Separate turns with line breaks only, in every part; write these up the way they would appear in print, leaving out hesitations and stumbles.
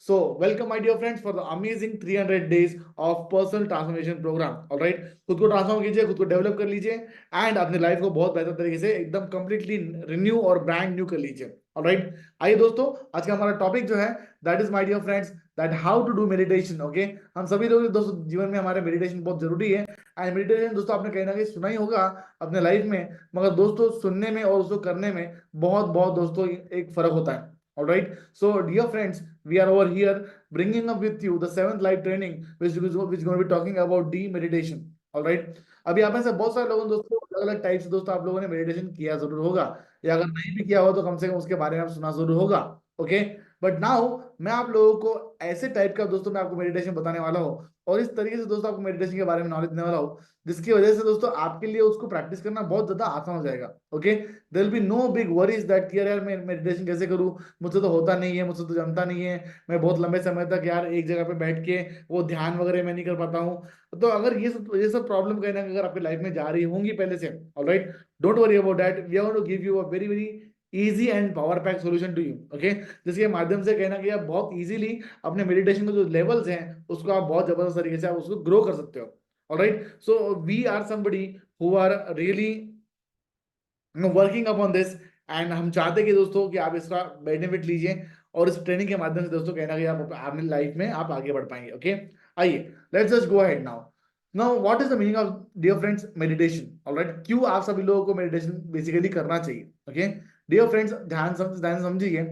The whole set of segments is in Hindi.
So welcome my dear friends for the amazing 300 days of personal transformation program. All right, खुद को ट्रांसफॉर्म कीजिए, खुद को डेवलप कर लीजिए एंड अपने लाइफ को बहुत बेहतर तरीके से एकदम कंप्लीटली रिन्यू और ब्रांड न्यू कर लीजिए. ऑल राइट, आइए दोस्तों, आज का हमारा टॉपिक जो है that is my dear friends that how to do meditation. Okay, हम सभी लोग दोस्तों जीवन में हमारे मेडिटेशन बहुत जरूरी है. एंड मेडिटेशन दोस्तों आपने कहीं ना कहीं सुना ही होगा अपने लाइफ में, मगर दोस्तों सुनने में और उसको करने में बहुत बहुत दोस्तों एक फर्क होता है. All right. So, dear friends, we are over here bringing up with you the seventh live training, which is going to be talking about deep meditation. All right. अभी आप में से बहुत सारे लोगों ने दोस्तों अलग अलग टाइप से दोस्तों आप लोगों ने मेडिटेशन किया जरूर होगा, या अगर नहीं भी किया हो तो कम से कम उसके बारे में आप सुना जरूर होगा. ओके, बट नाउ मैं आप लोगों को ऐसे टाइप का दोस्तों मैं आपको मेडिटेशन बताने वाला हूँ और इस तरीके से दोस्तों आपको मेडिटेशन के बारे में नॉलेज देने वाला हूँ जिसकी वजह से दोस्तों आपके लिए उसको प्रैक्टिस करना बहुत ज्यादा आसान हो जाएगा. Okay, there will be no big worries that यार मैं मेडिटेशन कैसे करूं, मुझसे तो होता नहीं है, मुझसे तो जमता नहीं है, मैं बहुत लंबे समय तक यार एक जगह पे बैठ के वो ध्यान वगैरह मैं नहीं कर पाता हूँ. तो अगर ये सब प्रॉब्लम कहीं ना कहीं अगर आपकी लाइफ में जा रही होंगी पहले से, alright, don't worry about that. We are going to give you a very very easy and power pack solution to you. Okay, जिसके माध्यम से कहना कि आप बहुत इजीली अपने मेडिटेशन के जो लेवल्स हैं उसको आप बहुत जबरदस्त तरीके से आप उसको ग्रो कर सकते हो. Alright, so we are somebody who are really working upon this and हम चाहते हैं कि दोस्तों कि आप इसका बेनिफिट लीजिए और इस ट्रेनिंग के माध्यम से दोस्तों कहना कि आप अपनी लाइफ में आप आगे बढ़ पाएंगे. ओके, आइए let's just go ahead now. Now what is the meaning of dear friends meditation. Alright, क्यों आप सभी लोगों को मेडिटेशन बेसिकली करना चाहिए. ओके, डियर फ्रेंड्स ध्यान समझिए.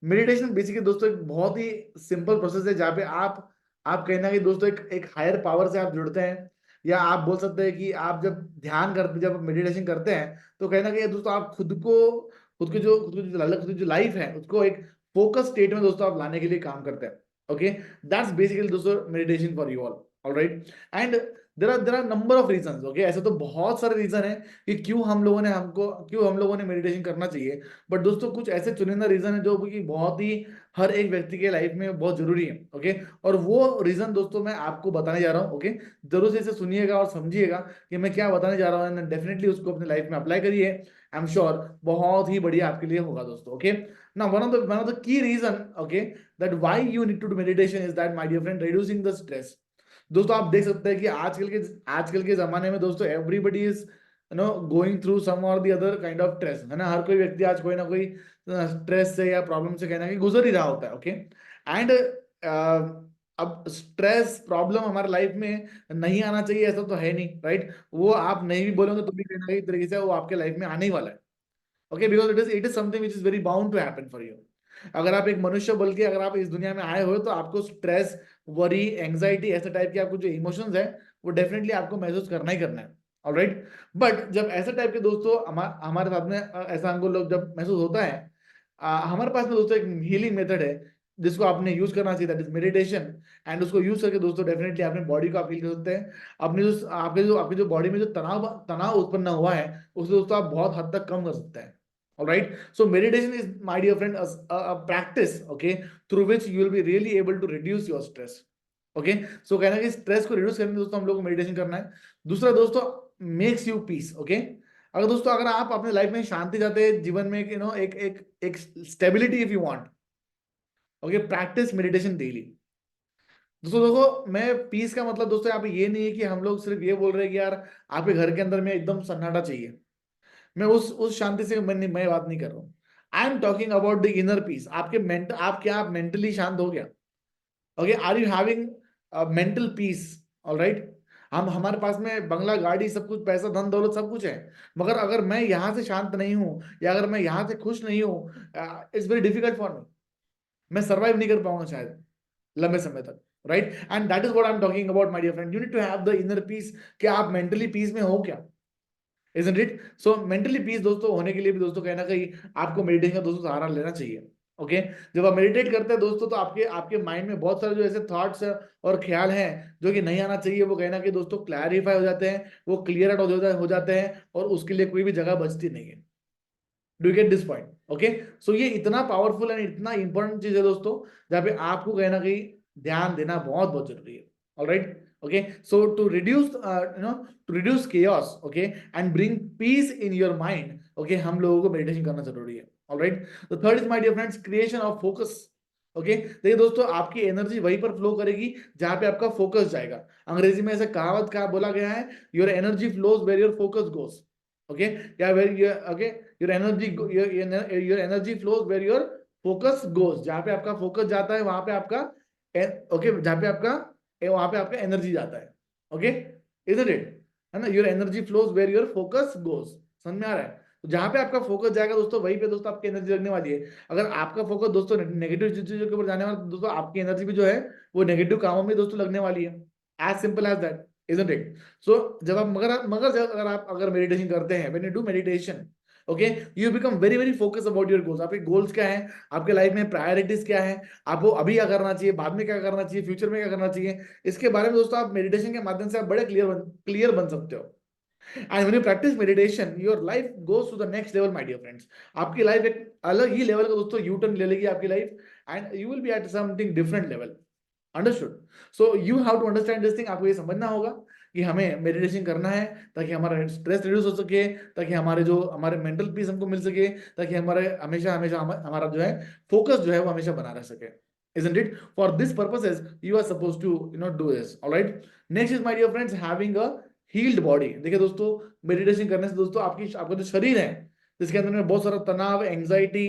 मेडिटेशन बेसिकली दोस्तों एक बहुत ही सिंपल प्रोसेस है जहाँ पे आप कहना कि दोस्तों एक हायर पावर से आप जुड़ते हैं, या आप बोल सकते हैं कि आप जब ध्यान करते जब मेडिटेशन करते हैं तो कहीं ना कहीं दोस्तों आप खुद की जो लाइफ है उसको एक फोकस स्टेट में दोस्तों आप लाने के लिए काम करते हैं. ओके, दैट्स बेसिकली दोस्तों meditation for you all. Alright, and there are number of reasons. Okay, ऐसे तो बहुत सारे रीजन है कि क्यों हम लोगों ने मेडिटेशन करना चाहिए. बट दोस्तों कुछ ऐसे चुनिंदा रीजन है जो कि बहुत ही हर एक व्यक्ति के लाइफ में बहुत जरूरी है. ओके, और वो रीजन दोस्तों मैं आपको बताने जा रहा हूँ. ओके, जरूर से इसे सुनिएगा और समझिएगा कि मैं क्या बताने जा रहा हूँ. डेफिनेटली उसको अपने लाइफ में अप्लाई करिए. आई एम श्योर बहुत ही बढ़िया आपके लिए होगा दोस्तों. Okay, now one of the key reason, okay, that why you need to do meditation is that, my dear friend, reducing the stress. दोस्तों आप देख सकते हैं कि आजकल के जमाने में दोस्तों everybody is going through some or the other kind of stress, है ना. हर कोई व्यक्ति आज कोई ना कोई स्ट्रेस से या प्रॉब्लम से कहना कि गुजर ही रहा होता है. ओके, एंड अब स्ट्रेस प्रॉब्लम हमारे लाइफ में नहीं आना चाहिए ऐसा तो है नहीं, राइट. वो आप नहीं भी बोलोगे तो भी कहीं ना कहीं तरीके से वो आपके लाइफ में आने ही वाला है. Okay, because it is something which is very bound to happen for you. अगर आप एक मनुष्य बल्कि अगर आप इस दुनिया में आए हो तो आपको स्ट्रेस, वरी, एंग्जाइटी ऐसे टाइप के आपको जो इमोशंस है वो डेफिनेटली आपको महसूस करना ही करना है. ऑलराइट, बट जब ऐसे टाइप के दोस्तों हमारे साथ में ऐसा हमको लोग जब महसूस होता है, हमारे पास में दोस्तों एक हीलिंग मेथड है जिसको आपने यूज करना चाहिए, दैट इज मेडिटेशन. एंड उसको यूज करके दोस्तों डेफिनेटली अपने बॉडी को आप फील कर सकते हैं. अपने जो आपके जो बॉडी में जो तनाव तनाव उत्पन्न हुआ है उसे दोस्तों आप बहुत हद तक कम कर सकते हैं. All right. So meditation is, my dear friend, a practice, okay, through which you will be really able to reduce your stress. Okay. So कहना कि स्ट्रेस को रिड्यूस करने दोस्तों हम लोग को मेडिटेशन करना है. दूसरा दोस्तों, मेक्स यू पीस. ओके, अगर दोस्तों अगर आप अपने लाइफ में शांति चाहते हैं, जीवन में एक stability if you want, okay, practice meditation daily. दोस्तों देखो, मैं पीस का मतलब दोस्तों यहाँ पे ये नहीं है कि हम लोग सिर्फ ये बोल रहे हैं कि यार आपके घर के अंदर में एकदम सन्नाटा चाहिए. मैं उस शांति से मैं बात नहीं कर रहा हूँ. I am talking about the inner peace. आप मेंटली शांत हो गया. Okay, are you having mental peace. Alright, हम हमारे पास में बंगला, गाड़ी, सब कुछ, पैसा, धन दौलत सब कुछ है, मगर अगर मैं यहाँ से शांत नहीं हूँ या अगर मैं यहाँ से खुश नहीं हूँ, it's very difficult for me. मैं सर्वाइव नहीं कर पाऊंगा शायद लंबे समय तक, right. And that is what I am talking about, my dear friend. You need to have the inner peace. क्या आप मेंटली पीस में हो क्या? Isn't it? So mentally piece दोस्तों होने के लिए भी दोस्तों कहना कहीं आपको मेडिटेशन का दोस्तों सहारा लेना चाहिए. ओके, जब आप मेडिटेट करते हैं दोस्तों तो आपके आपके माइंड में बहुत सारे जो ऐसे थॉट्स और ख्याल हैं जो कि नहीं आना चाहिए वो कहना कि दोस्तों क्लैरिफाई हो जाते हैं, वो क्लियर आउट हो जाते हैं और उसके लिए कोई भी जगह बचती नहीं है. Do get this point? Okay, so ये इतना पावरफुल एंड इतना इंपॉर्टेंट चीज है दोस्तों जहाँ पे आपको कहना कहीं ध्यान देना बहुत बहुत जरूरी है. Alright, okay, so to reduce chaos, okay, and bring peace in your mind, okay, हम लोगों को मेडिटेशन करना जरूरी है. all right, the third is, my dear friends, creation of focus. Okay, देखिए दोस्तों, आपकी एनर्जी वहीं पर फ्लो करेगी जहां पे आपका फोकस जाएगा। अंग्रेजी में ऐसे कहावत का बोला गया है, your energy flows where your focus goes. Okay, yeah where okay, your energy, your energy flows where your focus goes. जहां पे आपका फोकस जाता है वहां पे आपका, ओके, जहां पे आपका, वहां पे आपका एनर्जी जाता है। ओके, इजंट इट, है ना? Your energy flows where your focus goes. समझ में आ रहा है? तो जहां पे आपका फोकस जाएगा दोस्तों, वहीं पे दोस्तों आपकी एनर्जी लगने वाली है। अगर आपका फोकस दोस्तों नेगेटिव चीजों के ऊपर जाने वाला, तो दोस्तों आपकी एनर्जी भी जो है वो नेगेटिव कामों में दोस्तों लगने वाली है। As simple as that, isn't it? So जब आप, मगर मगर जब अगर आप अगर मेडिटेशन करते हैं, when you do meditation, okay, you become very very focus about your goals. आपके गोल्स क्या है, आपके लाइफ में प्रायोरिटीज क्या है, आपको अभी क्या करना चाहिए, बाद में क्या करना चाहिए, फ्यूचर में क्या करना चाहिए, इसके बारे में दोस्तों आप मेडिटेशन के माध्यम से आप बड़े क्लियर बन सकते हो। And when you practice meditation, your life goes to the next level, my dear friends. आपकी लाइफ एक अलग ही लेवल का दोस्तों यू टर्न ले लेगी आपकी life, and you will be at something different level. Understood? So you have to understand this thing. आपको ये समझना होगा कि हमें मेडिटेशन करना है ताकि हमारा स्ट्रेस रिड्यूस हो सके, ताकि हमारे मेंटल पीस हमको मिल सके, ताकि हमारे हमेशा हमेशा हमारा जो है फोकस जो है वो हमेशा बना रह सके। Isn't it? For this purposes, you are supposed to do this. All right. Next is, my dear friends, having a healed body. देखिए दोस्तों, मेडिटेशन करने से दोस्तों आपका जो शरीर है, जिसके अंदर में बहुत सारा तनाव, एंजाइटी,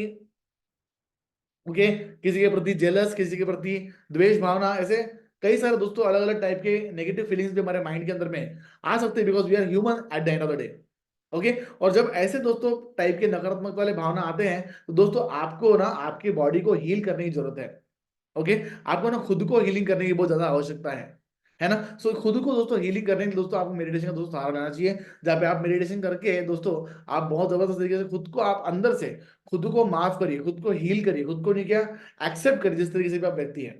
ओके, किसी के प्रति जेलस, किसी के प्रति द्वेष भावना, ऐसे कई सारे दोस्तों अलग अलग टाइप के नेगेटिव फीलिंग्स भी हमारे माइंड के अंदर में आ सकते हैं, because we are human at the end of the day. Okay, और जब ऐसे दोस्तों टाइप के नकारात्मक वाले भावना आते हैं, तो दोस्तों आपको ना आपकी बॉडी को हील करने की जरूरत है। ओके, आपको ना खुद को हीलिंग करने की बहुत ज्यादा आवश्यकता है ना? सो खुद को दोस्तों हीलिंग करने के लिए दोस्तों आपको मेडिटेशन का दोस्तों सहारा लेना चाहिए, जहाँ पे आप मेडिटेशन करके दोस्तों आप बहुत जबरदस्त तरीके से खुद को, आप अंदर से खुद को माफ करिए, खुद को हील करिए, खुद को नहीं क्या, एक्सेप्ट करिए जिस तरीके से भी आप व्यक्ति है।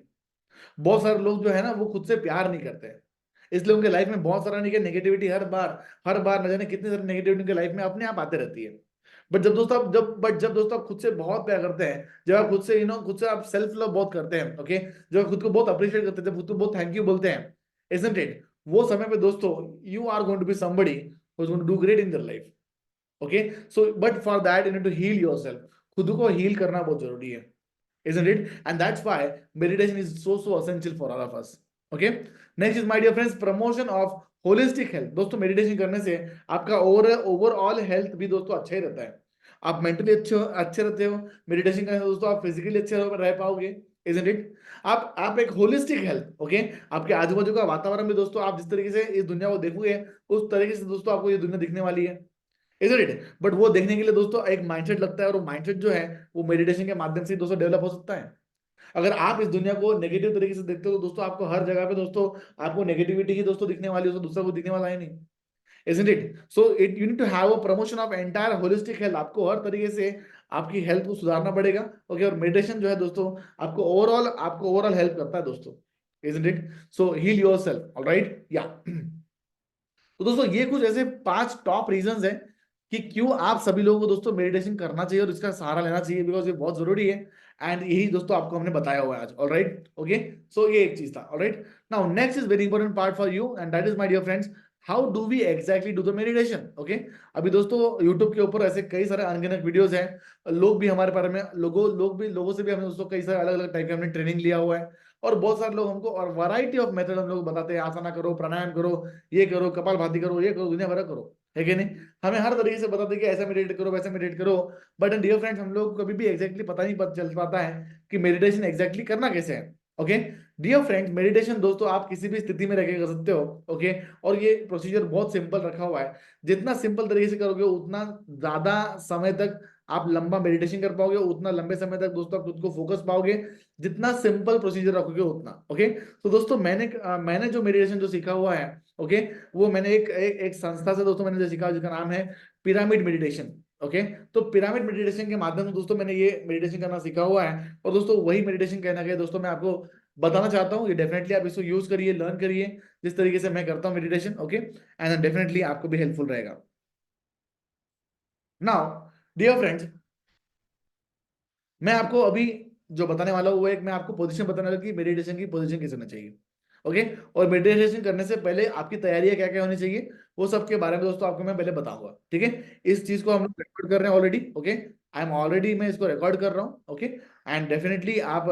बहुत सारे लोग जो है ना वो खुद से प्यार नहीं करते हैं, इसलिए उनके लाइफ में बहुत सारा नहीं क्या नेगेटिविटी, हर बार न जाने कितनी सारी नेगेटिविटी उनके लाइफ में अपने आप आते रहती है। जब दोस्तों आप खुद से बहुत प्यार करते हैं, जब आप खुद से खुद से आप सेल्फ लव बहुत करते हैं, ओके, जब आप खुद को बहुत अप्रिशिएट करते हैं, जब खुद को बहुत थैंक यू बोलते हैं, isn't it? वो समय पे दोस्तों you are going to be somebody who is going to do great in their life. Okay, so but for that you need to heal yourself. खुद को हील करना बहुत जरूरी है, isn't it? And that's why meditation is so essential for all of us. Okay, next is, my dear friends, promotion of holistic health। दोस्तों मेडिटेशन करने से आपका ओवरऑल हेल्थ भी दोस्तों अच्छा ही रहता है। आप मेंटली अच्छे रहते हो, मेडिटेशन करने से दोस्तों आप फिजिकली अच्छे रह पाओगे, isn't it? आप एक होलिस्टिक हेल्थ, ओके, आपके आजू बाजू का वातावरण भी दोस्तों आप जिस तरीके से इस दुनिया को देखोगे, उस तरीके से दोस्तों आपको ये दुनिया दिखने वाली है, isn't it? बट वो देखने के लिए दोस्तों एक माइंडसेट लगता है, और वो माइंडसेट जो है वो मेडिटेशन के माध्यम से दोस्तों डेवलप हो सकता है। अगर आप इस दुनिया को नेगेटिव तरीके से देखते हो, तो दोस्तों आपको हर जगह पे दोस्तों आपको नेगेटिविटी ही दोस्तों दिखने वाली है, दोस्तों दूसरा को दिखने वाला है नहीं, isn't it? So it you need to have a promotion of entire holistic health। आपको हर तरीके से आपकी हेल्थ को सुधारना पड़ेगा, ओके, और मेडिटेशन जो है दोस्तों आपको ओवरऑल हेल्प करता है दोस्तों, isn't it? So heal yourself, all right? Yeah। तो दोस्तों ये कुछ ऐसे 5 टॉप रीजंस हैं कि क्यों आप सभी लोगों को दोस्तों मेडिटेशन करना चाहिए और इसका सहारा लेना चाहिए, बिकॉज ये बहुत जरूरी है। एंड यही दोस्तों आपको हमने बताया हुआ है आज, ऑलराइट? ओके, सो ये एक चीज था, alright. Now next is very important part for you, and that is, my dear friends, how do we exactly do the meditation. Okay, अभी दोस्तों यूट्यूब के ऊपर ऐसे कई सारे अनगिनत वीडियोस हैं, लोग भी हमारे बारे में लोगों से भी हमने दोस्तों कई सारे अलग अलग टाइप के हमने ट्रेनिंग लिया हुआ है, और बहुत सारे लोग हमको और वैरायटी ऑफ मेथड हम लोग बताते हैं, आसना करो, प्राणायाम करो, ये करो, कपालभाति करो, ये करो, दुनिया भर करो, है कि नहीं? हमें हर तरीके से बताते हैं कि ऐसा मेडिटेट करो, वैसा मेडिटेट करो, बट डियर फ्रेंड्स हम लोग को कभी भी एग्जैक्टली पता नहीं चल पाता है कि मेडिटेशन एग्जैक्टली करना कैसे है। ओके, डियर फ्रेंड्स, मेडिटेशन दोस्तों आप किसी भी स्थिति में रह के कर सकते हो, ओके, और ये प्रोसीजर बहुत सिंपल रखा हुआ है। जितना सिंपल तरीके से करोगे उतना ज्यादा समय तक आप लंबा मेडिटेशन कर पाओगे, उतना लंबे समय तक दोस्तों आप खुद को फोकस पाओगे, जितना सिंपल प्रोसीजर रखोगे उतना। ओके, तो दोस्तों मैंने जो मेडिटेशन जो सीखा हुआ है, ओके, वो मैंने एक संस्था से दोस्तों मैंने जो सीखा, जिसका नाम है पिरामिड मेडिटेशन। ओके, तो पिरामिड मेडिटेशन के माध्यम से दोस्तों मैंने ये मेडिटेशन करना सीखा हुआ है, और दोस्तों वही मेडिटेशन कहना गया दोस्तों मैं आपको बताना चाहता हूँ। ये डेफिनेटली आप इसको यूज करिए, लर्न करिए जिस तरीके से मैं करता हूँ मेडिटेशन, ओके, एंड डेफिनेटली आपको भी हेल्पफुल रहेगा। नाउ डियर फ्रेंड्स, मैं आपको अभी जो बताने वाला हूँ वो एक मैं आपको पोजीशन बताने वाला कि मेडिटेशन की पोजीशन कैसे होना चाहिए। ओके। और मेडिटेशन करने से पहले आपकी तैयारियां क्या क्या होनी चाहिए, वो सब के बारे में दोस्तों आपको मैं पहले बताऊंगा, ठीक है। इस चीज को हम लोग रिकॉर्ड कर रहे हैं already, okay. I am already, मैं इसको रिकॉर्ड कर रहा हूँ, ओके। एंड डेफिनेटली आप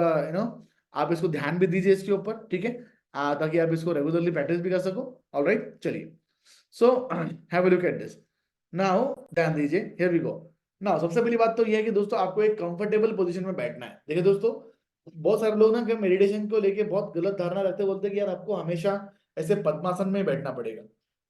आप इसको ध्यान भी दीजिए इसके ऊपर, ठीक है। ताकि आप इसको रेगुलरली प्रैक्टिस भी कर सको। ऑलराइट, चलिए। So have a look at this now, ध्यान दीजिए, हियर वी गो। नाउ सबसे पहली बात तो ये है कि दोस्तों आपको एक कंफर्टेबल पोजीशन में बैठना है। देखिए दोस्तों, बहुत सारे लोग ना मेडिटेशन को लेके बहुत गलत धारणा रखते हैं, बोलते हैं कि यार आपको हमेशा ऐसे पद्मासन में ही बैठना पड़ेगा,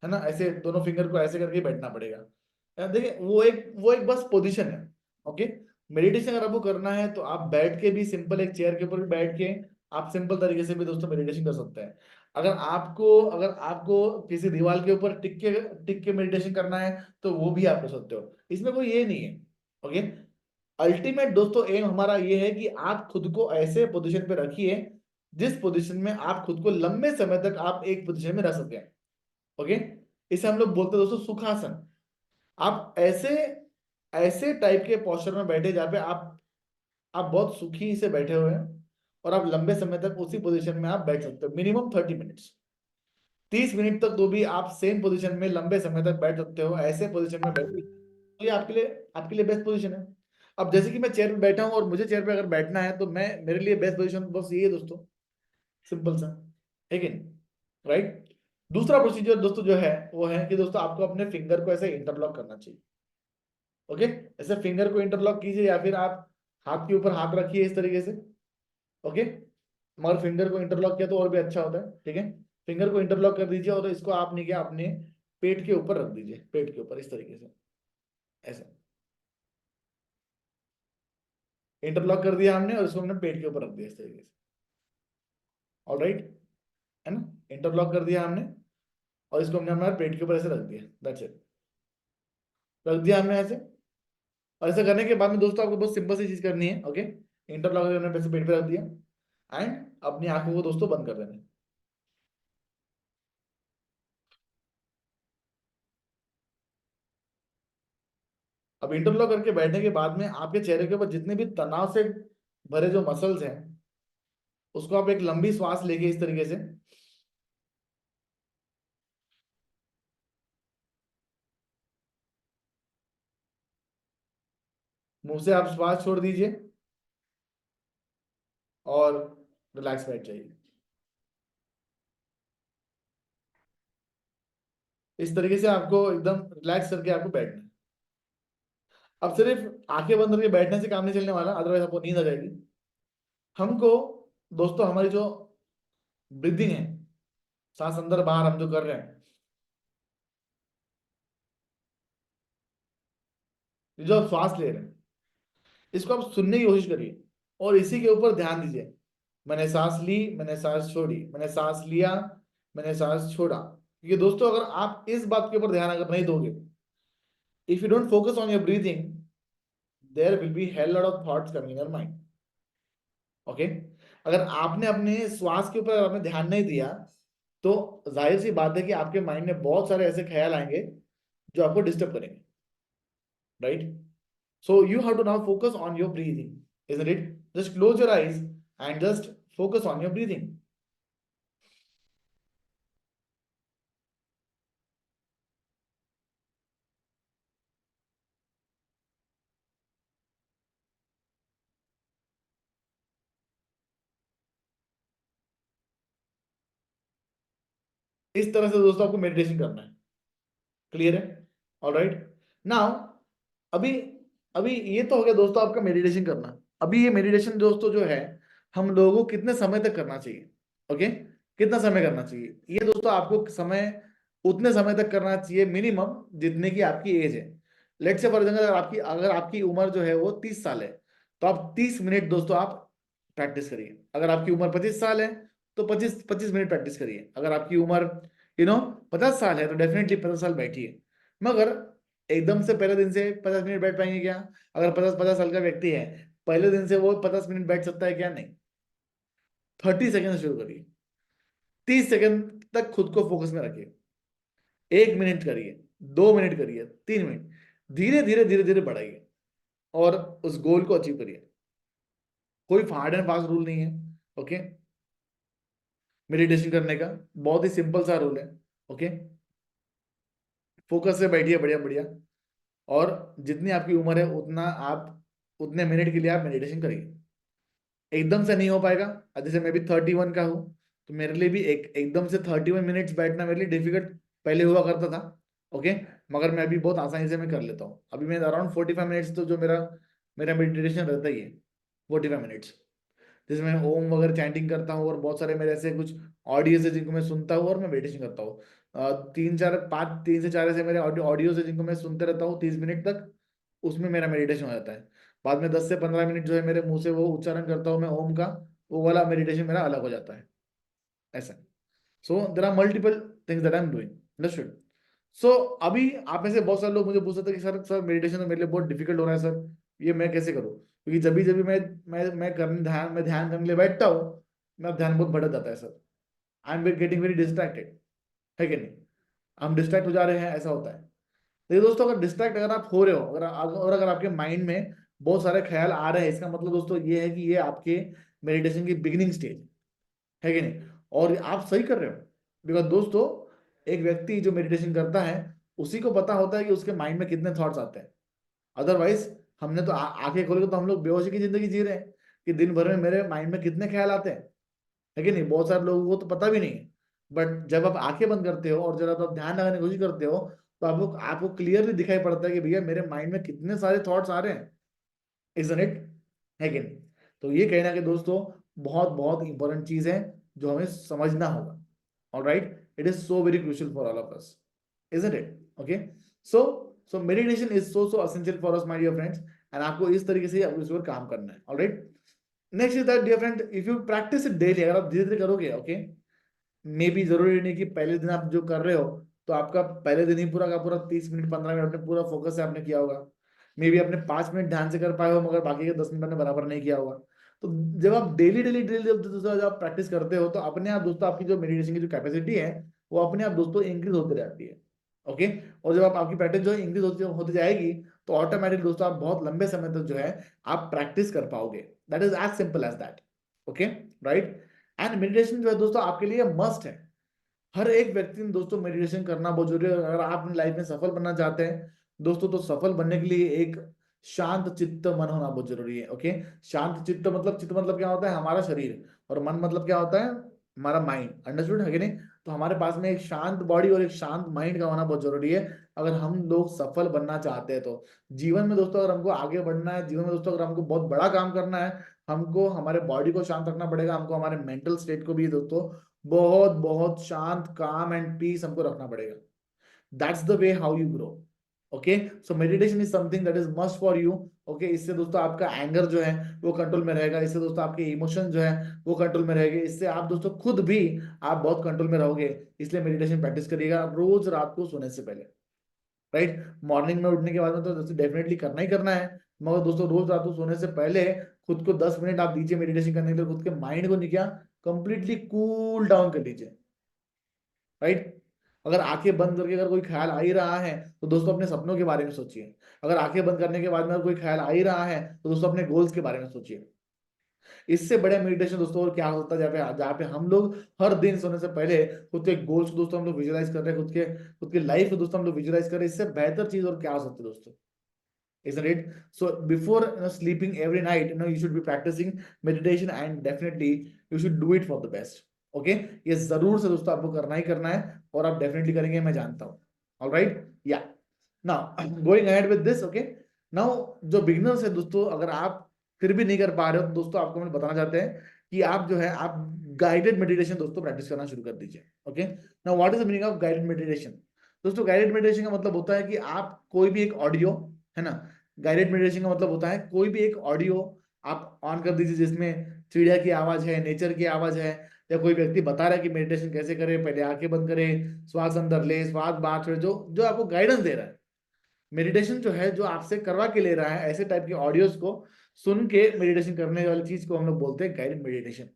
है ना, ऐसे दोनों फिंगर को ऐसे करके ही बैठना पड़ेगा। देखिए वो एक बस पोजीशन है, ओके। मेडिटेशन अगर आपको करना है तो आप बैठ के भी, सिंपल एक चेयर के ऊपर भी बैठ के आप सिंपल तरीके से भी दोस्तों मेडिटेशन कर सकते हैं। अगर आपको किसी दीवार के ऊपर टिक के मेडिटेशन करना है तो वो भी आप कर सकते हो, इसमें कोई ये नहीं है, ओके। अल्टीमेट दोस्तों एम हमारा ये है कि आप खुद को ऐसे पोजीशन पे रखिए जिस पोजीशन में आप खुद को लंबे समय तक आप एक पोजीशन में रख सकें, ओके। इसे हम लोग बोलते हैं दोस्तों सुखासन। आप ऐसे ऐसे टाइप के पोस्चर में बैठे जहाँ पे आप बहुत सुखी से बैठे हुए हैं और आप लंबे समय तक उसी पोजीशन में आप बैठ सकते हो, मिनिमम 30 मिनट्स, 30 मिनट तक तो भी आप सेम पोजीशन में लंबे समय तक बैठ सकते हो, ऐसे पोजीशन में बैठ, तो ये आपके लिए बेस्ट पोजीशन है। अब जैसे कि मैं चेयर पे बैठा हूँ और मुझे चेयर पे अगर बैठना है तो मैं, मेरे लिए बेस्ट पोजीशन बस ये है दोस्तों, सिंपल सा, ठीक है, राइट। दूसरा प्रोसीजर दोस्तों जो है वो है कि दोस्तों आपको अपने फिंगर को ऐसे इंटरलॉक करना चाहिए, ओके। ऐसे फिंगर को इंटरलॉक कीजिए या फिर आप हाथ के ऊपर हाथ रखिए इस तरीके से, ओके। मगर फिंगर को इंटरलॉक किया तो और भी अच्छा होता है, ठीक है। फिंगर को इंटरलॉक कर दीजिए और इसको आप नहीं क्या अपने पेट के ऊपर रख दीजिए, पेट के ऊपर इस तरीके से, ऐसा इंटरलॉक कर दिया हमने और इसको हमने पेट के ऊपर रख दिया इस तरीके से, ऑलराइट, है ना। इंटरलॉक कर दिया हमने और इसको हमने हमारे पेट के ऊपर ऐसे रख दिया, दैट्स इट, रख दिया हमने ऐसे। और ऐसा करने के बाद में दोस्तों आपको बहुत सिंपल सी चीज करनी है, ओके। इंटरलॉक हमने पैसे पेट पे रख दिया एंड अपनी आंखों को दोस्तों बंद कर देना है। अब इंटरलॉक करके बैठने के बाद में आपके चेहरे के ऊपर जितने भी तनाव से भरे जो मसल्स हैं उसको आप एक लंबी श्वास लेके इस तरीके से मुंह से आप श्वास छोड़ दीजिए और रिलैक्स बैठ जाइए, इस तरीके से आपको एकदम रिलैक्स करके आपको बैठना है। अब सिर्फ आंखें बंद करके बैठने से काम नहीं चलने वाला, अदरवाइज आपको नींद आ जाएगी। हमको दोस्तों हमारी जो ब्रीदिंग है, सांस अंदर बाहर हम जो कर रहे हैं, ये जो आप श्वास ले रहे हैं, इसको आप सुनने की कोशिश करिए और इसी के ऊपर ध्यान दीजिए। मैंने सांस ली, मैंने सांस छोड़ी, मैंने सांस लिया, मैंने सांस छोड़ा। ये दोस्तों अगर आप इस बात के ऊपर ध्यान अगर नहीं दोगे, if you don't focus on your breathing, there will be hell lot of thoughts coming in your mind, okay. अगर आपने अपने श्वास के ऊपर आपने ध्यान नहीं दिया तो जाहिर सी बात है कि आपके माइंड में बहुत सारे ऐसे ख्याल आएंगे जो आपको डिस्टर्ब करेंगे, right. So you have to now focus on your breathing, isn't it? Just close your eyes and just focus on your breathing. इस तरह से दोस्तों आपको मेडिटेशन करना है, क्लियर है? ऑलराइट, नाउ अभी अभी ये तो हो गया दोस्तों आपका मेडिटेशन करना। अभी ये मेडिटेशन दोस्तों जो है हम लोगों को कितने समय तक करना चाहिए, ओके। कितना समय करना चाहिए, ये दोस्तों आपको समय उतने समय तक करना चाहिए मिनिमम जितने की आपकी एज है। लेट्स से फॉर एग्जाम्पल अगर आपकी उम्र जो है वो 30 साल है तो आप 30 मिनट दोस्तों आप प्रैक्टिस करिए। अगर आपकी उम्र 25 साल है तो 25 25 मिनट प्रैक्टिस करिए। अगर आपकी उम्र 50 साल है तो डेफिनेटली 50 साल बैठिए। मगर एकदम से पहले दिन से 50 मिनट बैठ पाएंगे क्या? अगर 50 50 साल का व्यक्ति है, पहले दिन से वो 50 मिनट बैठ सकता है क्या? नहीं। 30 सेकेंड से शुरू करिए, 30 सेकेंड तक खुद को फोकस में रखिए, 1 मिनट करिए, 2 मिनट करिए, 3 मिनट, धीरे धीरे धीरे धीरे बढ़ाइए और उस गोल को अचीव करिए। कोई हार्ड एंड फास्ट रूल नहीं है, ओके। मेडिटेशन करने का। बहुत ही सिंपल सा रूल है। ओके, फोकस से बैठिए, बढ़िया बढ़िया। और जितनी आपकी उम्र है उतना आप, उतने मिनट के लिए आप मेडिटेशन करिए। एकदम से नहीं हो पाएगा। जैसे मैं भी 31 का हूँ, तो मेरे लिए भी एकदम से 31 मिनट्स बैठना मेरे लिए डिफिकल्ट पहले हुआ करता था। ओके, मगर मैं अभी बहुत आसानी से मैं कर लेता हूँ। अभी मैं अराउंड 45 मिनट्स, तो जो मेरा मेरा मेडिटेशन रहता ही है 45 मिनट्स, जिसमें मैं ओम वगैरह चैंटिंग करता हूँ, और बहुत सारे मेरे ऐसे कुछ ऑडियो है जिनको मैं सुनता हूँ और मैं मेडिटेशन करता हूँ। 3 से 4 ऐसे मेरे ऑडियो है जिनको मैं सुनते रहता हूँ 30 मिनट तक, उसमें मेरा मेडिटेशन हो जाता है। बाद में 10 से 15 मिनट जो है मेरे मुंह से वो उच्चारण करता हूँ मैं ओम का, वो वाला मेडिटेशन मेरा अलग हो जाता है। ऐसा। So there are multiple things that I am doing. Understood? So अभी आप में से बहुत सारे लोग मुझे पूछ सकते हैं कि सर सर मेडिटेशन तो मेरे लिए बहुत डिफिकल्ट हो रहा है सर, ये मैं कैसे करूँ? क्योंकि जब भी मैं करने ध्यान करने के लिए बैठता हूँ, मेरा ध्यान बहुत भटक जाता है sir. I am getting very distracted, है कि नहीं? हम डिस्ट्रैक्ट हो जा रहे हैं, ऐसा होता है। देखिए दोस्तों, अगर डिस्ट्रैक्ट अगर आप हो रहे हो, अगर आपके माइंड में बहुत सारे ख्याल आ रहे हैं, इसका मतलब दोस्तों ये है कि ये आपके मेडिटेशन की बिगिनिंग स्टेज है कि नहीं? और आप सही कर रहे हो। बिकॉज दोस्तों, एक व्यक्ति जो मेडिटेशन करता है, उसी को पता होता है कि उसके माइंड में कितने थॉट्स आते हैं। अदरवाइज हमने तो आंखें खोल के तो हम लोग बेहोशी की जिंदगी जी रहे हैं कि दिन भर में मेरे माइंड में कितने ख्याल आते हैं, है कि नहीं? बहुत सारे लोगों को तो पता भी नहीं है। बट जब आप आंखें बंद करते हो और जब आप ध्यान लगाने की कोशिश करते हो, तो आपको आपको क्लियरली दिखाई पड़ता है कि भैया मेरे माइंड में कितने सारे थॉट्स आ रहे हैं। Isn't it? है कि नहीं? तो ये कहना कि दोस्तों, बहुत बहुत इंपॉर्टेंट चीज है जो हमें समझना होगा। Alright, it is so very crucial for all of us, isn't it? Okay, so so meditation is so essential for us my dear friends, and आपको इस तरीके से इस पर काम करना है। Alright, next is that dear friend, if you practice it daily, अगर आप धीरे धीरे करोगे, ओके, मे भी जरूरी नहीं कि पहले दिन आप जो कर रहे हो तो आपका पहले दिन ही पूरा का पूरा 30 मिनट 15 मिनट अपने पूरा फोकस से आपने किया होगा। मे भी आपने 5 मिनट ध्यान से कर पाए हो, मगर बाकी के 10 मिनट आपने बराबर नहीं किया होगा। तो जब आप डेली डेली डेली जब आप प्रैक्टिस करते हो, तो अपने आप दोस्तों आपकी जो मेडिटेशन की जो कैपेसिटी है, वो अपने आप दोस्तों इंक्रीज होती रहती है। ओके, और जब आप आपकी प्रैक्टिस जो इंक्रीज होती होती जाएगी, तो ऑटोमेटिक दोस्तों आप बहुत लंबे समय तक जो है आप प्रैक्टिस कर पाओगे। That is as simple as that. Okay, right? And meditation जो है दोस्तों आपके लिए मस्ट है। हर एक व्यक्ति ने दोस्तों मेडिटेशन करना बहुत जरूरी है। अगर आप अपनी लाइफ में सफल बनना चाहते हैं दोस्तों, तो सफल बनने के लिए एक शांत चित्त मन होना बहुत जरूरी है। ओके, शांत चित्त मतलब क्या होता है? हमारा शरीर। और मन मतलब क्या होता है? हमारा माइंड। अंडरस्टूड है कि नहीं? तो हमारे पास में एक शांत बॉडी और एक शांत माइंड का होना बहुत जरूरी है, अगर हम लोग सफल बनना चाहते हैं तो। जीवन में दोस्तों अगर हमको आगे बढ़ना है, जीवन में दोस्तों अगर हमको बहुत बड़ा काम करना है, हमको हमारे बॉडी को शांत रखना पड़ेगा, हमको हमारे मेंटल स्टेट को भी दोस्तों बहुत बहुत शांत, काम एंड पीस हमको रखना पड़ेगा। That's the way how you grow. Okay, so meditation is something that is must for you. Okay, इससे दोस्तों आपका एंगर जो है वो कंट्रोल में रहेगा, इससे दोस्तों आपके इमोशन जो है वो कंट्रोल में रहेंगे, इससे आप दोस्तों खुद भी आप बहुत कंट्रोल में रहोगे। इसलिए मेडिटेशन प्रैक्टिस करिएगा रोज रात को सोने से पहले। राइट? मॉर्निंग में उठने के बाद में तो दोस्तों डेफिनेटली करना ही करना है, मगर दोस्तों रोज रात को सोने से पहले खुद को 10 मिनट आप दीजिए मेडिटेशन करने के लिए। खुद के माइंड को क्या कंप्लीटली कूल डाउन कर लीजिए। राइट? अगर आंखें बंद करके अगर कोई ख्याल आ ही रहा है, तो दोस्तों अपने सपनों के बारे में सोचिए। अगर आंखें बंद करने के बाद में अगर कोई ख्याल आ ही रहा है, तो दोस्तों अपने गोल्स के बारे में सोचिए। इससे बड़े मेडिटेशन दोस्तों और क्या होता है, जहाँ पे हम लोग हर दिन सोने से पहले खुद के गोल्स को दोस्तों हम लोग विजुलाइज कर रहे हैं, खुद के लाइफ को दोस्तों हम लोग विजुलाइज कर रहे हैं। इससे बेहतर चीज और क्या हो सकती है दोस्तों? Isn't it? So before sleeping every night, you should be practicing meditation, and definitely you should do it for the best. Okay, ये जरूर से दोस्तों आपको करना ही करना है, और आप डेफिनेटली करेंगे, मैं जानता हूँ। ऑल राइट, या now going ahead with this. Okay, now जो बिगिनर्स है दोस्तों, अगर आप फिर भी नहीं कर पा रहे हो, तो दोस्तों आपको मैं बताना चाहते हैं कि आप जो है आप गाइडेड मेडिटेशन दोस्तों प्रैक्टिस करना शुरू कर दीजिए। Okay, now what is the meaning of guided meditation? दोस्तों गाइडेड मेडिटेशन का मतलब होता है कि आप कोई भी एक ऑडियो, है ना, गाइडेड मेडिटेशन का मतलब होता है कोई भी एक ऑडियो आप ऑन कर दीजिए जिसमें चिड़िया की आवाज है, नेचर की आवाज है, या कोई व्यक्ति बता रहा है कि मेडिटेशन कैसे करें, पहले आंखें बंद करें, श्वास अंदर ले, श्वास बाहर छोड़े, जो जो आपको गाइडेंस दे रहा है। मेडिटेशन जो है जो आपसे करवा के ले रहा है, ऐसे टाइप के ऑडियोज को सुन के मेडिटेशन करने वाली चीज को हम लोग बोलते हैं गाइडेड मेडिटेशन।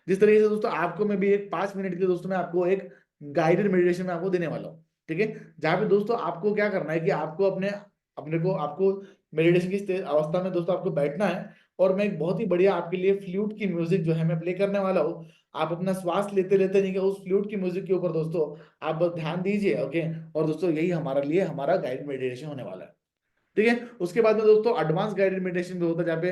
जिस तरीके से दोस्तों आपको मैं भी एक 5 मिनट के लिए दोस्तों मैं आपको एक गाइडेड मेडिटेशन में आपको देने वाला हूँ। ठीक है? जहाँ पे दोस्तों आपको क्या करना है कि आपको अपने अपने को आपको मेडिटेशन की अवस्था में दोस्तों आपको बैठना है, और मैं एक बहुत ही बढ़िया आपके लिए फ्लूट की म्यूजिक जो है मैं प्ले करने वाला हूँ। आप अपना श्वास लेते लेते नहीं, उस फ्लूट की म्यूजिक के ऊपर दोस्तों आप बस ध्यान दीजिए, ओके। और दोस्तों यही हमारे लिए हमारा गाइडेड मेडिटेशन होने वाला है, ठीक है। उसके बाद में दोस्तों एडवांस गाइडेड मेडिटेशन भी होता है, जहाँ पे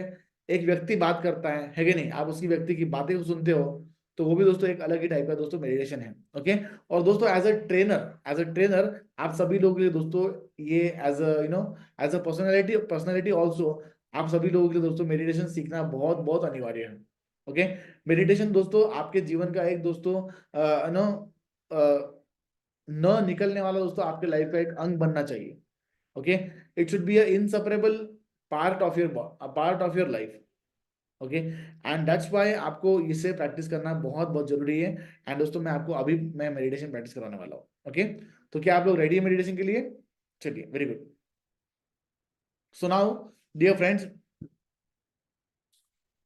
एक व्यक्ति बात करता है कि नहीं, आप उसकी व्यक्ति की बातें को सुनते हो। तो वो भी दोस्तों एक अलग ही टाइप का दोस्तों मेडिटेशन है, ओके। और दोस्तों एज अ ट्रेनर आप सभी लोगों के लिए दोस्तों ये as a as a personality also आप सभी लोगों के लिए दोस्तों मेडिटेशन सीखना बहुत बहुत अनिवार्य है, ओके। मेडिटेशन दोस्तों आपके जीवन का एक दोस्तों नो न निकलने वाला दोस्तों आपके लाइफ का एक अंग बनना चाहिए, okay, it should be a inseparable part of your life, okay, and that's why आपको इसे प्रैक्टिस करना बहुत बहुत जरूरी है। एंड दोस्तों मैं मेडिटेशन प्रैक्टिस कराने वाला हूँ, ओके। तो क्या आप लोग रेडी है मेडिटेशन के लिए? चलिए, very good. So now dear friends,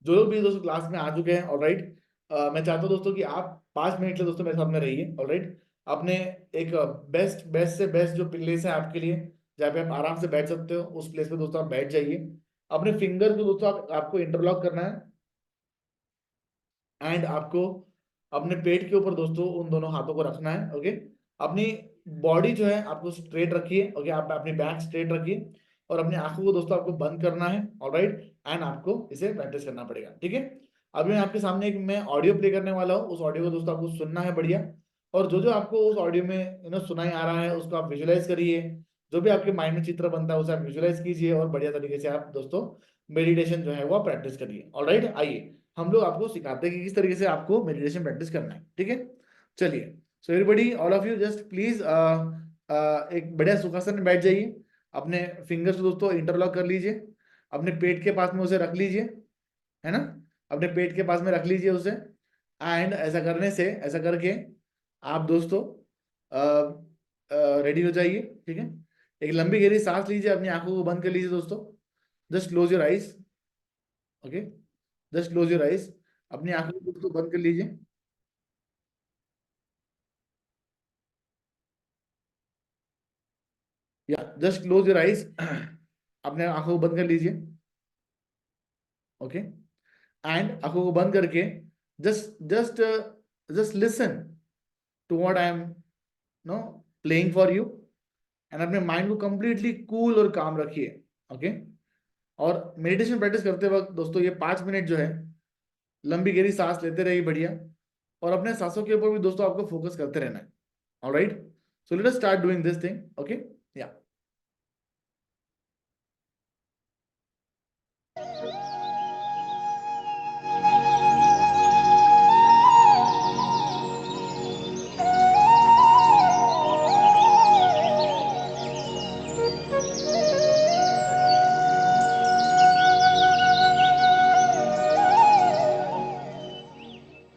जो लोग भी दोस्तों क्लास में आ चुके हैं, ऑलराइट, मैं चाहता हूँ दोस्तों कि आप 5 मिनट के दोस्तों मेरे साथ में रहिए, ऑलराइट। अपने एक बेस्ट बेस्ट से बेस्ट जो प्लेस है आपके लिए, जहाँ पे आप आराम से बैठ सकते हो, उस प्लेस पे दोस्तों आप बैठ जाइए। अपने फिंगर को दोस्तों आपको इंटरलॉक करना है, एंड आपको अपने पेट के ऊपर दोस्तों उन दोनों हाथों को रखना है, ओके। अपनी बॉडी जो है आपको स्ट्रेट रखिए, ओके, आप अपनी बैक स्ट्रेट रखिए, और अपनी आंखों को दोस्तों आपको बंद करना है, ऑलराइट। एंड आपको इसे प्रैक्टिस करना पड़ेगा, ठीक है। अभी मैं आपके सामने एक मैं ऑडियो प्ले करने वाला हूँ, उस ऑडियो को दोस्तों आपको सुनना है बढ़िया। और जो जो आपको उस ऑडियो में सुनाई आ रहा है उसको आप विजुलाइज करिए। जो भी आपके माइंड में चित्र बनता है उसे आप विजुलाइज कीजिए, और बढ़िया तरीके से आप दोस्तों मेडिटेशन जो है वो प्रैक्टिस करिए, ऑलराइट। आइए हम लोग आपको सिखाते हैं कि किस तरीके से आपको मेडिटेशन प्रैक्टिस करना है, ठीक है। चलिए, so everybody, all of you, just please एक बढ़िया सुखासन में बैठ जाइए। अपने फिंगर्स को दोस्तों इंटरलॉक कर लीजिए, अपने पेट के पास में उसे रख लीजिए, है ना। अपने पेट के पास में रख लीजिए उसे। एंड ऐसा करके आप दोस्तों रेडी हो जाइए, ठीक है। एक लंबी गहरी सांस लीजिए, अपनी आंखों को बंद कर लीजिए दोस्तों। Just close your eyes, okay. Just close your eyes, अपनी आंखों को दोस्तों बंद कर लीजिए, या जस्ट क्लोज योर आइज अपने आंखों को बंद कर लीजिए, ओके। एंड आंखों को बंद करके just just just listen to what I am no playing for you. And अपने माइंड को कंप्लीटली कूल और काम रखिए, ओके। और मेडिटेशन प्रैक्टिस करते वक्त दोस्तों ये 5 मिनट जो है लंबी गहरी सांस लेते रहिए बढ़िया, और अपने सांसों के ऊपर भी दोस्तों आपको फोकस करते रहना है, alright. So let us start doing this thing, okay. या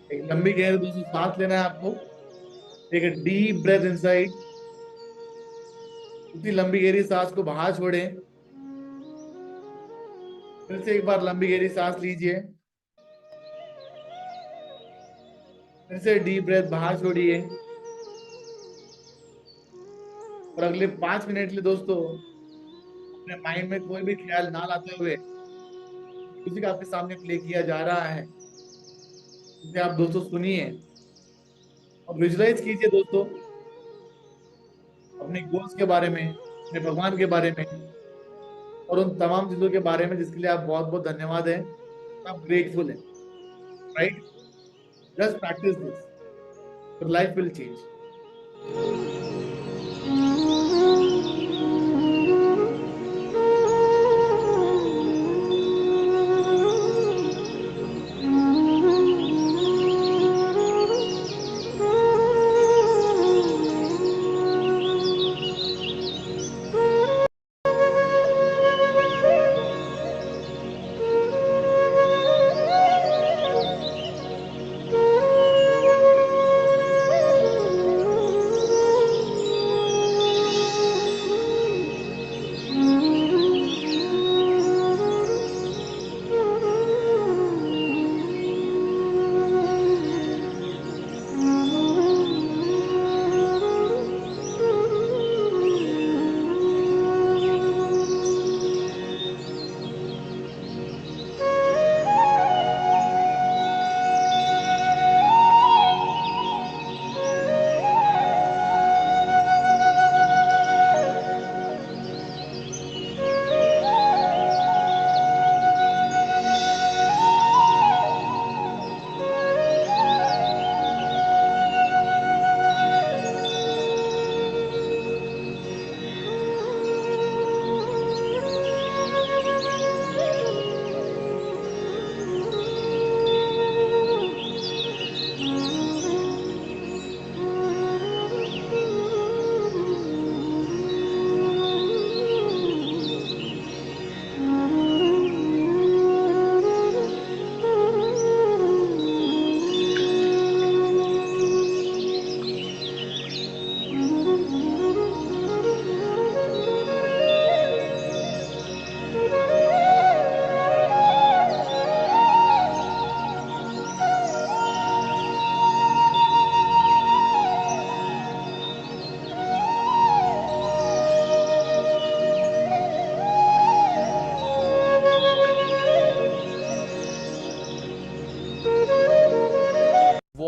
एक लंबी गहरी दोस्तों सांस लेना है आपको। Take a deep breath inside, उसी लंबी गहरी सांस को बाहर छोड़ें। फिर से एक बार लंबी गहरी सांस लीजिए, फिर से डीप ब्रेथ बाहर छोड़िए। और अगले 5 मिनट के लिए दोस्तों अपने माइंड में कोई भी ख्याल ना लाते हुए म्यूजिक आपके सामने प्ले किया जा रहा है, उसे आप दोस्तों सुनिए, और विजुलाइज कीजिए दोस्तों अपने गोल्स के बारे में, अपने भगवान के बारे में, और उन तमाम चीजों के बारे में जिसके लिए आप बहुत बहुत धन्यवाद है, आप ग्रेटफुल हैं, right. Just practice this, your life will change.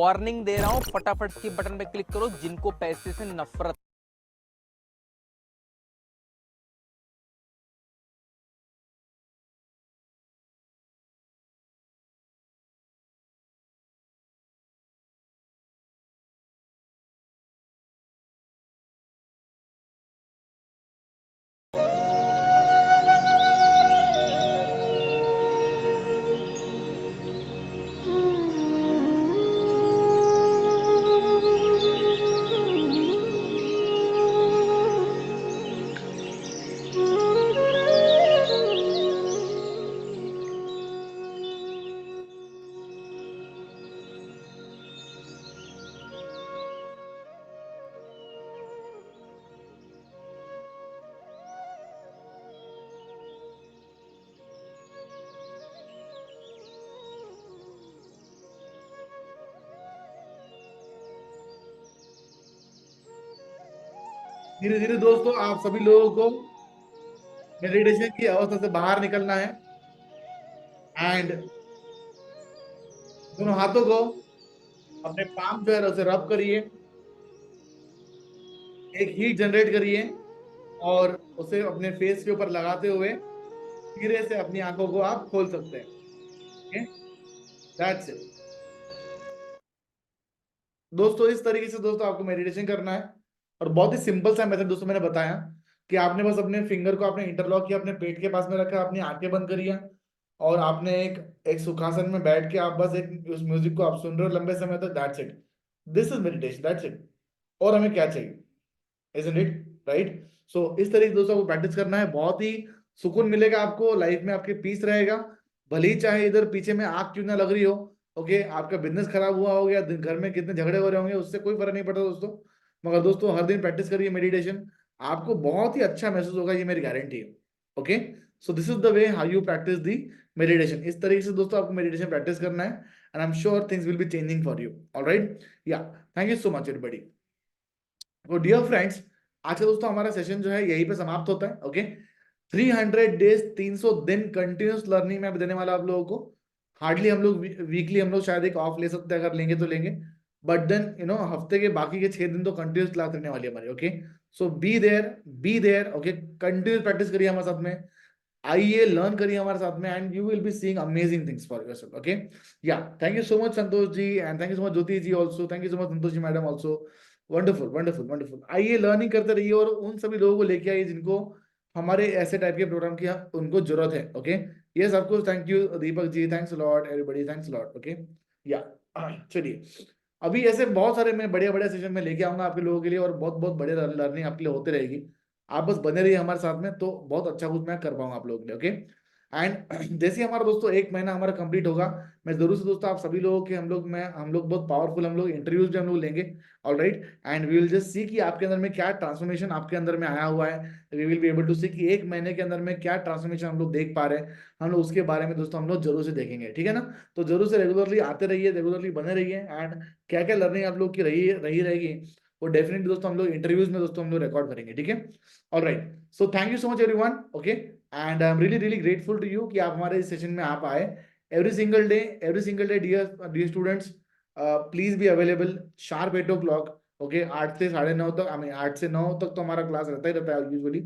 Warning दे रहा हूं, फटाफट स्किप बटन पे क्लिक करो जिनको पैसे से नफरत।
धीरे धीरे दोस्तों आप सभी लोगों को मेडिटेशन की अवस्था से बाहर निकलना है। एंड दोनों हाथों को अपने पाम जो है उसे रब करिए, एक हीट जनरेट करिए और उसे अपने फेस के ऊपर लगाते हुए धीरे से अपनी आंखों को आप खोल सकते हैं। दैट्स इट दोस्तों। इस तरीके से दोस्तों आपको मेडिटेशन करना है और बहुत ही सिंपल सा मेथड दोस्तों मैंने बताया कि आपने बस अपने फिंगर को आपने इंटरलॉक किया, अपने पेट के पास में रखा, अपनी आंखें बंद करिए और आपने एक एक सुखासन में बैठ के आप बस एक उस म्यूजिक को आप सुन रहे हो लंबे समय तक। That's it, this is meditation, that's it. और हमें क्या चाहिए, isn't it? राइट। सो इस तरीके से दोस्तों को प्रैक्टिस करना है, बहुत ही सुकून मिलेगा आपको लाइफ में, आपके पीस रहेगा। भले ही चाहे इधर पीछे में आग क्यों ना लग रही हो, ओके, आपका बिजनेस खराब हुआ हो गया, घर में कितने झगड़े हो रहे होंगे, उससे कोई फर्क नहीं पड़ता दोस्तों। मगर दोस्तों हर दिन प्रैक्टिस करिए मेडिटेशन, आपको बहुत ही अच्छा महसूस होगा, ये मेरी गारंटी है। Okay, so this is the way how you practice the meditation. इस तरीके से दोस्तों आपको मेडिटेशन प्रैक्टिस करना है and I am sure things will be changing for you. Alright, yeah thank you so much everybody. तो डियर फ्रेंड्स, आज का दोस्तों हमारा सेशन जो है यहीं पे समाप्त होता है। ओके, 300 डेज 300 दिन कंटिन्यूस लर्निंग में देने वाला आप लोगों को। हार्डली हम लोग वीकली हम लोग शायद एक ऑफ ले सकते हैं, अगर लेंगे तो लेंगे, बट देन हफ्ते के बाकी के 6 दिन तो कंटिन्यूस क्लास रहने वाली है हमारी। Okay, so be there, be there. Okay, continuous practice करिए हमारे साथ में, आइए लर्न करिए हमारे साथ में and you will be seeing amazing things for yourself. Okay, yeah thank you so much Santosh ji and thank you so much Jyoti ji also, thank you so much Santosh ji madam also. Wonderful wonderful wonderful. आइए लर्निंग करते रहिए और उन सभी लोगों को लेके आइए जिनको हमारे ऐसे टाइप के प्रोग्राम की उनको जरूरत है। ओके, ये सब कुछ, thank you Deepak ji, thanks lot everybody, thanks lot. Okay, या चलिए, अभी ऐसे बहुत सारे मैं बढ़िया बढ़िया सेशन में लेके आऊंगा आपके लोगों के लिए और बहुत बहुत बढ़िया लर्निंग आपके लिए होते रहेगी। आप बस बने रहिए हमारे साथ में, तो बहुत अच्छा कुछ मैं कर पाऊंगा आप लोगों के लिए। ओके, एंड जैसे ही हमारा दोस्तों 1 महीना हमारा कंप्लीट होगा, मैं जरूर से दोस्तों आप सभी लोगों के हम लोग बहुत पावरफुल हम लोग इंटरव्यूज भी हम लोग लेंगे। Alright, and we will just see कि आपके अंदर में क्या ट्रांसफॉर्मेशन आपके अंदर में आया हुआ है। We will be able to see कि 1 महीने के अंदर में क्या ट्रांसफॉर्मेशन हम लोग देख पा रहे हैं, हम लोग उसके बारे में दोस्तों हम लोग जरूर से देखेंगे। ठीक है ना? तो जरूर से रेगुलरली आते रहिए, रेगुलरली बने रहिए एंड क्या क्या लर्निंग आप लोग की रही रहेगी वो डेफिनेटली दोस्तों हम लोग इंटरव्यूज में दोस्तों हम लोग रिकॉर्ड करेंगे। ठीक है? Alright, so thank you so much everyone. Okay, and I am really really grateful to you कि आप हमारे इस सेशन में आप आए। Every single day dear dear students, please be available sharp 8 o'clock। Okay, 8 से 9:30 तक, आई मीन 8 से 9 तक तो हमारा क्लास रहता ही रहता है यूजुअली।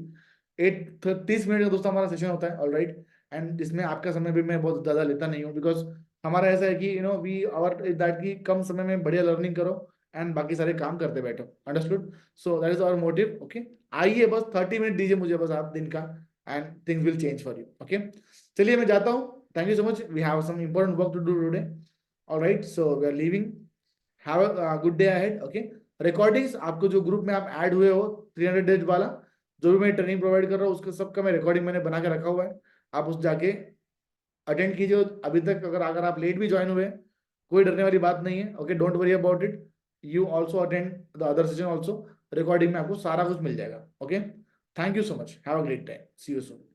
30 मिनट का दोस्तों हमारा सेशन होता है। ऑलराइट, एंड जिसमें आपका समय भी मैं बहुत ज्यादा लेता नहीं हूँ, बिकॉज हमारा ऐसा है कि वी आवर दैट की कम समय में बढ़िया लर्निंग करो एंड बाकी सारे काम करते बैठो। Understood? So that is our motive. Okay, आइए बस 30 मिनट दीजिए मुझे बस आप दिन का end things will change for you. Okay, चलिए मैं जाता हूँ। Thank you so much, we have some important work to do today. Alright, so we are leaving, have a good day ahead. Okay, recordings आपको जो ग्रुप में आप ऐड हुए हो 300 डेज वाला, जो भी मैं ट्रेनिंग प्रोवाइड कर रहा हूँ उसका सबका मैं रिकॉर्डिंग मैंने बना के रखा हुआ है, आप उस जाके अटेंड कीजिए। अभी तक अगर अगर आप लेट भी ज्वाइन हुए, कोई डरने वाली बात नहीं है। Okay, don't worry about it, you also attend the other session also, recording में आपको सारा कुछ मिल जाएगा। Okay, thank you so much, have a great time, see you soon.